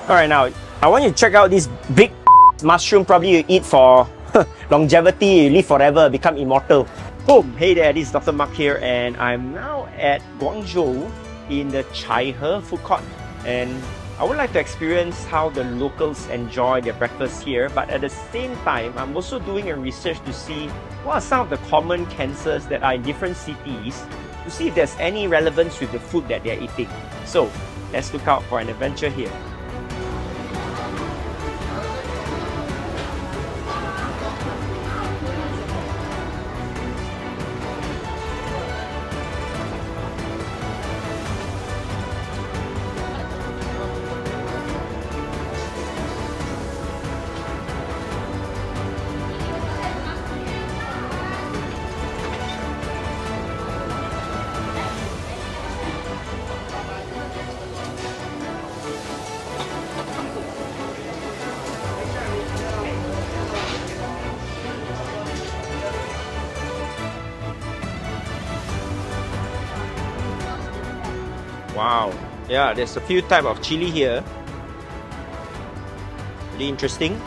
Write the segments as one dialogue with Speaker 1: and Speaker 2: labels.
Speaker 1: Alright, now I want you to check out this big mushroom. Probably you eat for longevity, you live forever, become immortal. Boom! Hey there, this is Dr. Mark here, and I'm now at Bozhou in the Cai He food court. And I would like to experience how the locals enjoy their breakfast here, but at the same time, I'm also doing a research to see what are some of the common cancers that are in different cities, to see if there's any relevance with the food that they're eating. So, let's look out for an adventure here. Wow, yeah, there's a few types of chili here. Really interesting.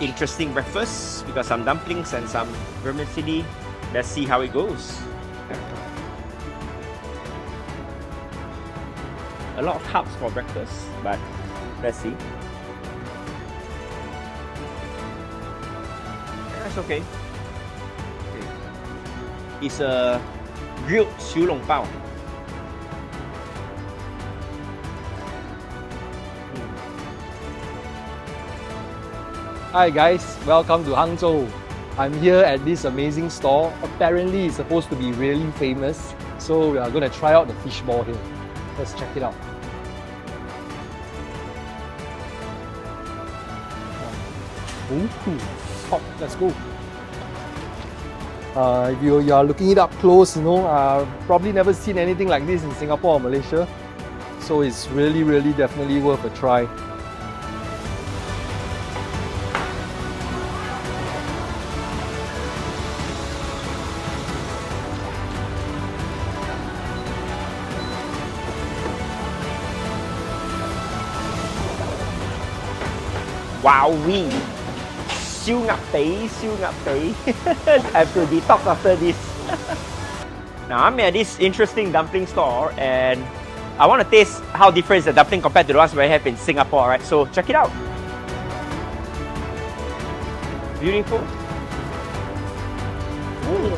Speaker 1: Interesting breakfast. We got some dumplings and some vermicelli. Let's see how it goes. A lot of carbs for breakfast, but let's see. That's okay. It's a grilled 小笼包.
Speaker 2: Hi guys, welcome to Hangzhou. I'm here at this amazing store. Apparently it's supposed to be really famous, so we are going to try out the fishball here. Let's check it out. Ooh, hot. Let's go. If you are looking it up close, probably never seen anything like this in Singapore or Malaysia. So it's really definitely worth a try.
Speaker 1: Wowee! 燒鴨髀. I have to detox after this. Now I'm at this interesting dumpling store, and I want to taste how different is the dumpling compared to the ones we have in Singapore, right? So check it out. Beautiful. Ooh.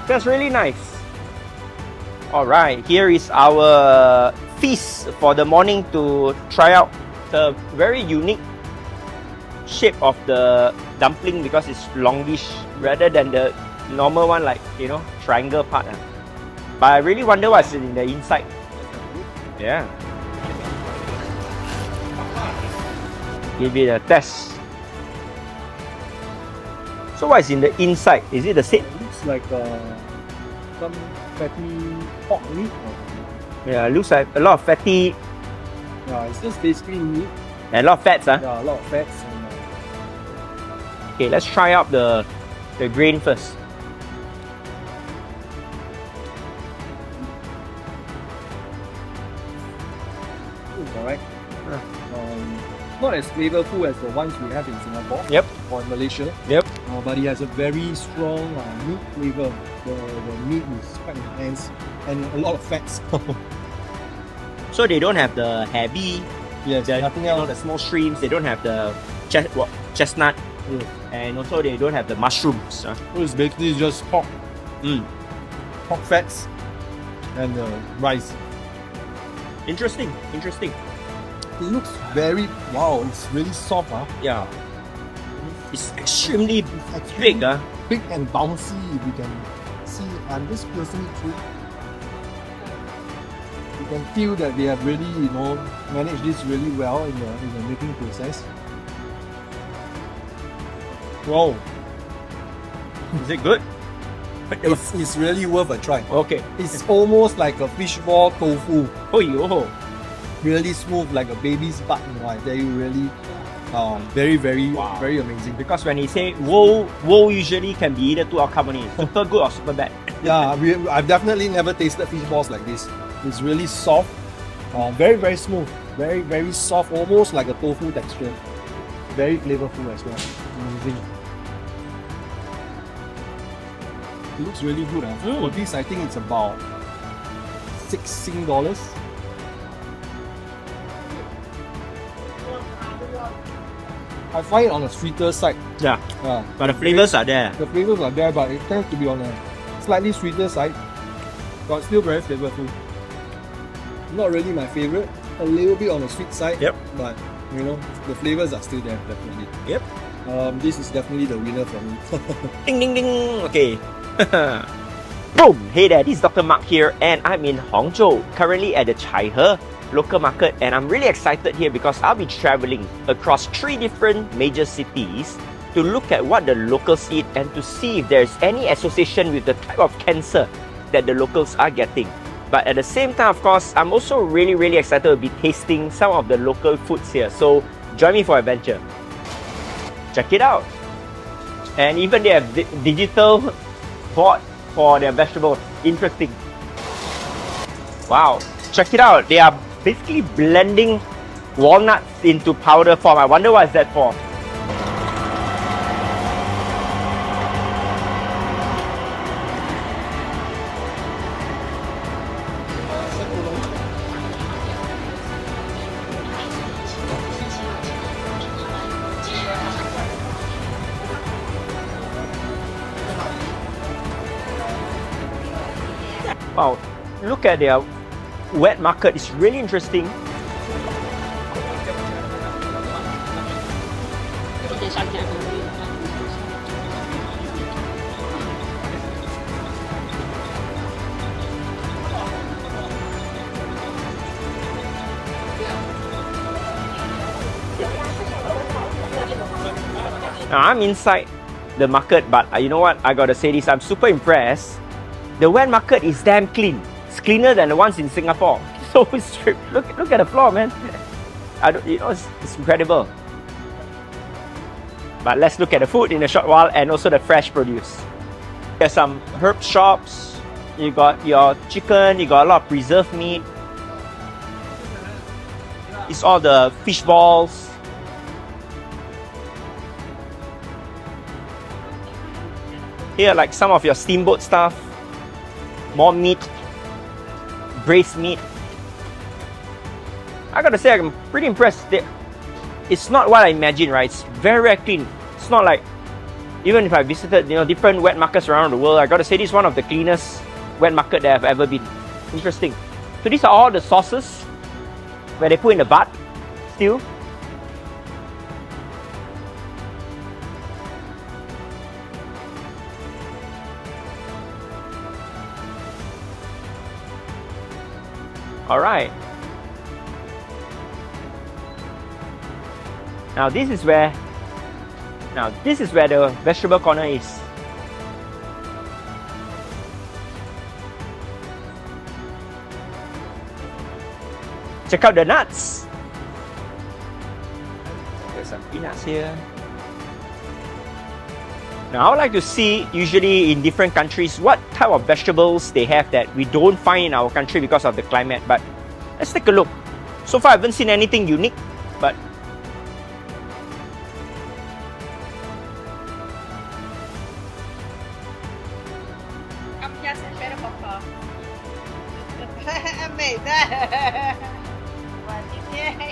Speaker 1: That's really nice. Alright, here is our feast for the morning to try out the very unique shape of the dumpling, because it's longish rather than the normal one, like, triangle part. But I really wonder what's in the inside. Yeah. Give it a test. So what is in the inside? Is it the same?
Speaker 2: It looks like some fatty pork meat.
Speaker 1: Yeah, it looks like a lot of fatty.
Speaker 2: Yeah, it's just basically meat.
Speaker 1: And a lot of fats, huh?
Speaker 2: Yeah, a lot of fats.
Speaker 1: Okay, let's try out the grain first.
Speaker 2: Alright. Not as flavorful as the ones we have in Singapore.
Speaker 1: Yep.
Speaker 2: Or in Malaysia.
Speaker 1: Yep.
Speaker 2: But it has a very strong meat flavor. The meat is quite intense and a lot of fats.
Speaker 1: So they don't have the heavy,
Speaker 2: yes, nothing else.
Speaker 1: The small shrimps. They don't have the chestnut,
Speaker 2: Yes.
Speaker 1: and also they don't have the mushrooms.
Speaker 2: So it's basically just pork, pork fats, and rice.
Speaker 1: Interesting.
Speaker 2: It looks very it's really soft.
Speaker 1: Yeah. It's extremely
Speaker 2: It's
Speaker 1: big.
Speaker 2: big and bouncy. You can see. I'm just piercing it through. You can feel that they have really, managed this really well in the making process. Wow,
Speaker 1: Is it good?
Speaker 2: it's really worth a try.
Speaker 1: Okay.
Speaker 2: It's almost like a fishball tofu.
Speaker 1: Oh, yo.
Speaker 2: Really smooth, like a baby's butt. I tell you, really, very, very,
Speaker 1: Wow.
Speaker 2: very amazing.
Speaker 1: Because when he say woe usually can be either two outcome only, super good or super bad.
Speaker 2: Yeah, I've definitely never tasted fish balls like this. It's really soft, very, very smooth, very, very soft, almost like a tofu texture. Very flavorful as well. Amazing. It looks really good. For this, I think it's about $16. I find it on the sweeter side.
Speaker 1: Yeah. But the flavors are there.
Speaker 2: The flavors are there, but it tends to be on a slightly sweeter side. But still very flavorful. Not really my favorite. A little bit on the sweet side.
Speaker 1: Yep.
Speaker 2: But you know, the flavors are still there, definitely.
Speaker 1: Yep.
Speaker 2: This is definitely the winner for me.
Speaker 1: Ding ding ding. Okay. Boom! Hey there, this is Dr. Mark here, and I'm in Hangzhou, currently at the Cai He local market, and I'm really excited here because I'll be traveling across 3 different major cities to look at what the locals eat and to see if there's any association with the type of cancer that the locals are getting. But at the same time, of course, I'm also really excited to be tasting some of the local foods here. So join me for adventure. Check it out. And even they have digital board for their vegetables. Interesting. Wow. Check it out. They are basically blending walnuts into powder form. I wonder what is that for. Wow, look at their wet market. It's really interesting. Now, I'm inside the market, but you know what? I gotta say this, I'm super impressed. The wet market is damn clean. It's cleaner than the ones in Singapore. So it's, look at the floor, man. It's incredible. But let's look at the food in a short while and also the fresh produce. There's some herb shops. You got your chicken. You got a lot of preserved meat. It's all the fish balls. Here, like some of your steamboat stuff. More meat, braised meat. I gotta say, I'm pretty impressed. It's not what I imagined, right? It's very clean. It's not like, even if I visited different wet markets around the world, I gotta say this is one of the cleanest wet market that I've ever been. Interesting. So these are all the sauces where they put in the bath still. Alright. Now this is where the vegetable corner is. Check out the nuts. There's some peanuts here. Now I would like to see, usually in different countries, what type of vegetables they have that we don't find in our country because of the climate. But let's take a look. So far I haven't seen anything unique, but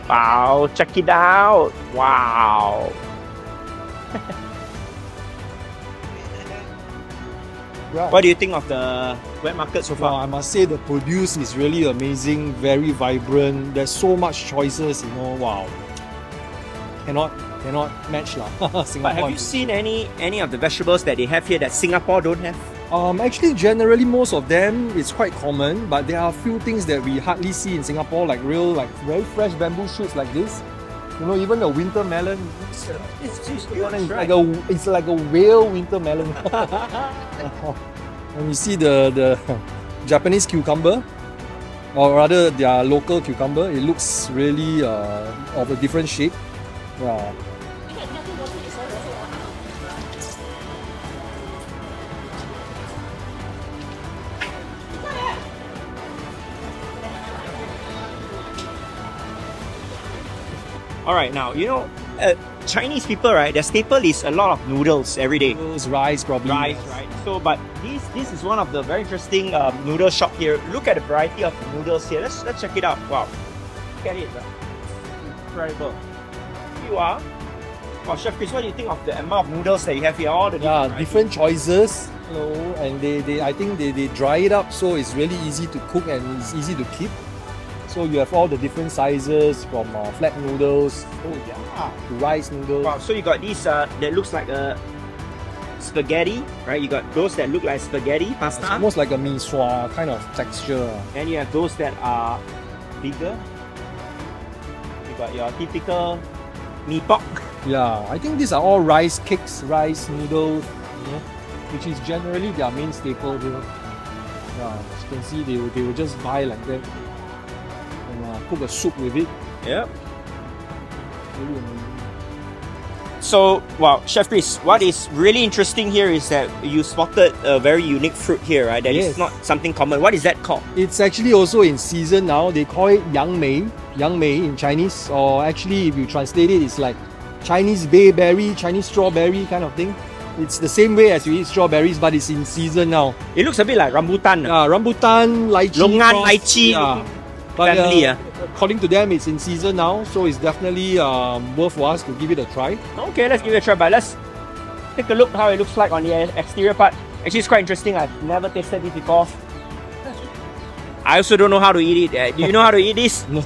Speaker 1: wow, check it out. Wow.
Speaker 2: Right.
Speaker 1: What do you think of the wet market so
Speaker 2: Well,
Speaker 1: far?
Speaker 2: I must say the produce is really amazing, very vibrant. There's so much choices, wow. Cannot match lah. Singapore.
Speaker 1: But have you seen any of the vegetables that they have here that Singapore don't have?
Speaker 2: Actually, generally most of them is quite common, but there are a few things that we hardly see in Singapore, like very fresh bamboo shoots like this. Even the winter melon. It's like a whale winter melon. And you see the Japanese cucumber, or rather their local cucumber. It looks really of a different shape. Yeah.
Speaker 1: Alright, now, Chinese people, right, their staple is a lot of noodles every day.
Speaker 2: Noodles, rice, probably.
Speaker 1: Rice, right? So, but this is one of the very interesting noodle shop here. Look at the variety of noodles here. Let's check it out. Wow, look at it. Incredible. Here you are. Wow, Chef Chris, what do you think of the amount of noodles that you have here? All the
Speaker 2: Different choices, and I think they dry it up so it's really easy to cook and it's easy to keep. So you have all the different sizes from flat noodles to rice noodles.
Speaker 1: Wow, so you got these that looks like a spaghetti, right? You got those that look like spaghetti pasta.
Speaker 2: It's almost like a mee sua kind of texture.
Speaker 1: And you have those that are bigger. You got your typical mee pok.
Speaker 2: Yeah, I think these are all rice cakes, rice noodles, which is generally their main staple here. Yeah, as you can see, they will just buy like that and cook a soup with it.
Speaker 1: Yep.
Speaker 2: Really amazing.
Speaker 1: So, wow, Chef Chris, what is really interesting here is that you spotted a very unique fruit here, right? That is not something common. What is that called?
Speaker 2: It's actually also in season now. They call it yang mei in Chinese, or actually if you translate it, it's like Chinese bayberry, Chinese strawberry kind of thing. It's the same way as you eat strawberries, but it's in season now.
Speaker 1: It looks a bit like rambutan.
Speaker 2: Rambutan, lychee.
Speaker 1: Longan, lychee.
Speaker 2: But
Speaker 1: family,
Speaker 2: according to them, it's in season now, so it's definitely worth for us to give it a try.
Speaker 1: Okay, let's give it a try, but let's take a look how it looks like on the exterior part. Actually, it's quite interesting. I've never tasted it before. I also don't know how to eat it. Do you know how to eat this?
Speaker 2: No.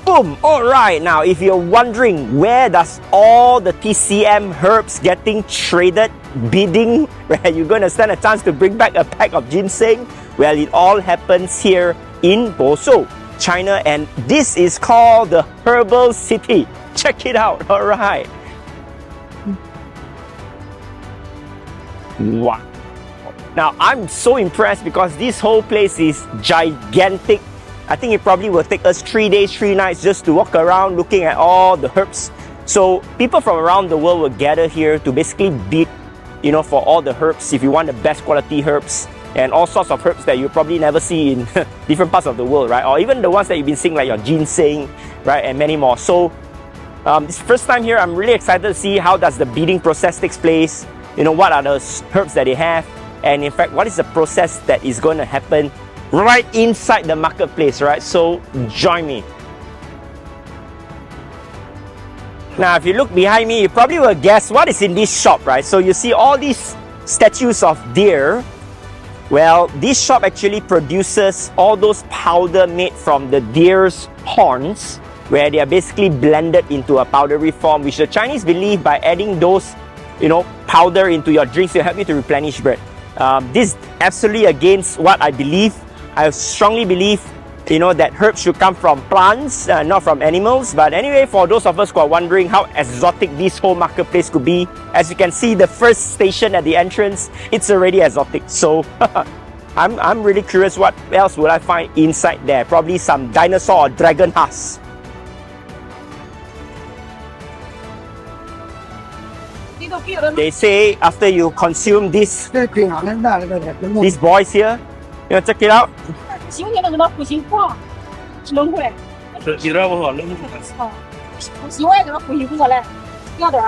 Speaker 1: Boom! Alright, now if you're wondering where does all the TCM herbs getting traded, bidding, where you're going to stand a chance to bring back a pack of ginseng, well, it all happens here in Bozhou, China, and this is called the Herbal City. Check it out, alright. Wow. Now, I'm so impressed because this whole place is gigantic. I think it probably will take us 3 days, 3 nights just to walk around looking at all the herbs. So people from around the world will gather here to basically bid, for all the herbs if you want the best quality herbs and all sorts of herbs that you probably never see in different parts of the world, right? Or even the ones that you've been seeing like your ginseng, right? And many more. So this first time here, I'm really excited to see how does the bidding process takes place. What are the herbs that they have? And in fact, what is the process that is going to happen right inside the marketplace, right? So join me. Now, if you look behind me, you probably will guess what is in this shop, right? So you see all these statues of deer. Well, this shop actually produces all those powder made from the deer's horns, where they are basically blended into a powdery form, which the Chinese believe by adding those, powder into your drinks will help you to replenish bread. This is absolutely against what I believe. I strongly believe, that herbs should come from plants, not from animals. But anyway, for those of us who are wondering how exotic this whole marketplace could be, as you can see, the first station at the entrance, it's already exotic. So I'm really curious what else would I find inside there. Probably some dinosaur or dragon husk. They say after you consume this, these boys here, check it out.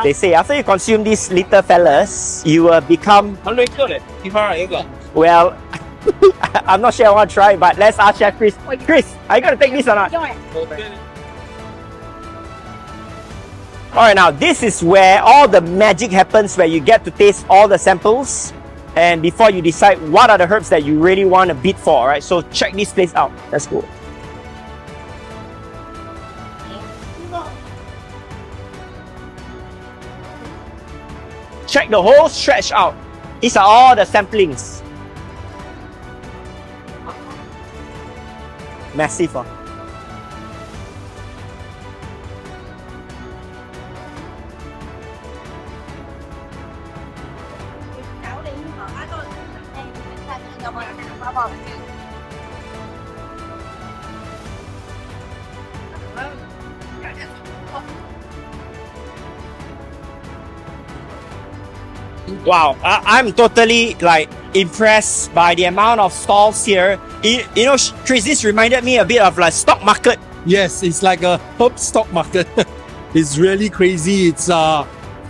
Speaker 1: They say after you consume these little fellas, you will become. Well, I'm not sure I want to try, but let's ask Chef Chris. Chris, are you going to take this or not? Alright, now this is where all the magic happens, where you get to taste all the samples and before you decide what are the herbs that you really want to bid for, alright? So check this place out. Let's go. Check the whole stretch out. These are all the samplings. Massive, huh? Wow, I'm totally like impressed by the amount of stalls here. You know, Chris, this reminded me a bit of like stock market.
Speaker 2: Yes, it's like a herb stock market. It's really crazy. It's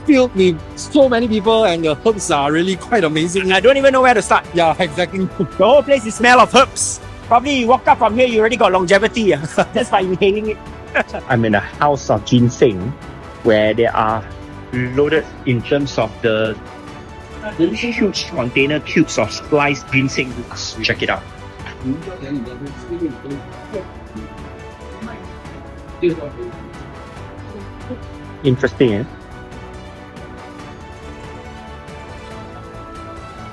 Speaker 2: filled with so many people, and the herbs are really quite amazing.
Speaker 1: I don't even know where to start.
Speaker 2: Yeah, exactly.
Speaker 1: The whole place is smell of herbs. Probably you walk up from here, you already got longevity just by inhaling it. I'm in a house of ginseng where they are loaded in terms of the huge container cubes of sliced ginseng roots. Check it out. Interesting, eh?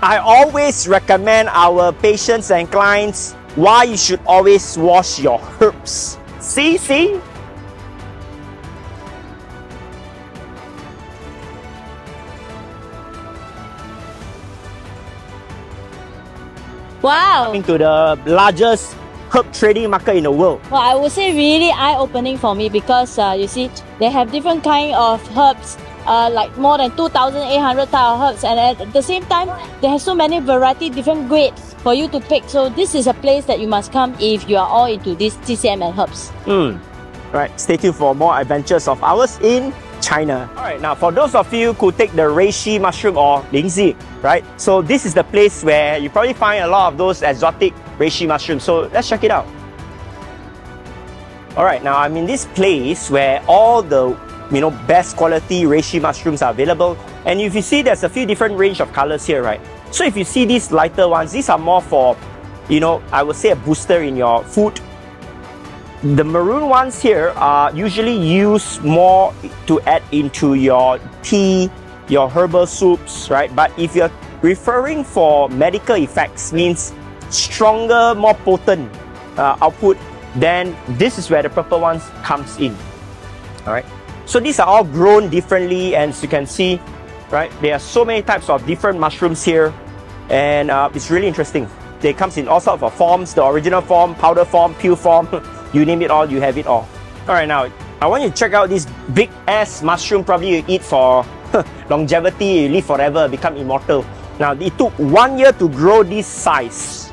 Speaker 1: I always recommend our patients and clients why you should always wash your herbs. See?
Speaker 3: Wow.
Speaker 1: Coming to the largest herb trading market in the world.
Speaker 3: Well, I would say really eye-opening for me because you see, they have different kind of herbs, like more than 2,800 type of herbs, and at the same time, they have so many variety, different grades for you to pick. So this is a place that you must come if you are all into this TCM and herbs.
Speaker 1: Right, stay tuned for more adventures of ours in China. Alright, now for those of you who take the reishi mushroom or lingzi, right? So this is the place where you probably find a lot of those exotic reishi mushrooms. So let's check it out. Alright, now I'm in this place where all the best quality reishi mushrooms are available. And if you see, there's a few different range of colors here, right? So if you see these lighter ones, these are more for, I would say a booster in your food. The maroon ones here are usually used more to add into your tea, your herbal soups, right? But if you're referring for medical effects, means stronger, more potent output, then this is where the purple ones comes in. All right. So these are all grown differently, and as you can see, right, there are so many types of different mushrooms here, and it's really interesting. They comes in all sorts of forms: the original form, powder form, peel form. You name it all, you have it all. Alright, now I want you to check out this big ass mushroom. Probably you eat for longevity, you live forever, become immortal. Now it took 1 year to grow this size.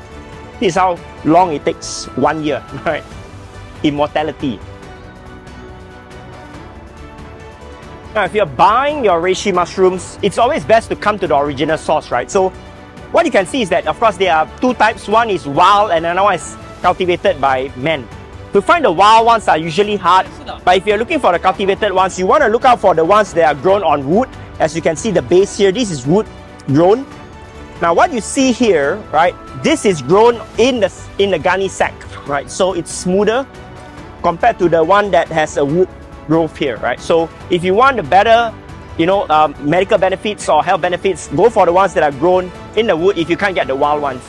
Speaker 1: This is how long it takes, 1 year, right? Immortality. Now if you're buying your reishi mushrooms, it's always best to come to the original source, right? So what you can see is that, of course, there are two types. One is wild and another one is cultivated by men. To find the wild ones are usually hard, but if you're looking for the cultivated ones, you want to look out for the ones that are grown on wood. As you can see, the base here, this is wood grown. Now what you see here, right, this is grown in the gunny sack, right? So it's smoother compared to the one that has a wood growth here, right? So if you want the better, medical benefits or health benefits, go for the ones that are grown in the wood if you can't get the wild ones.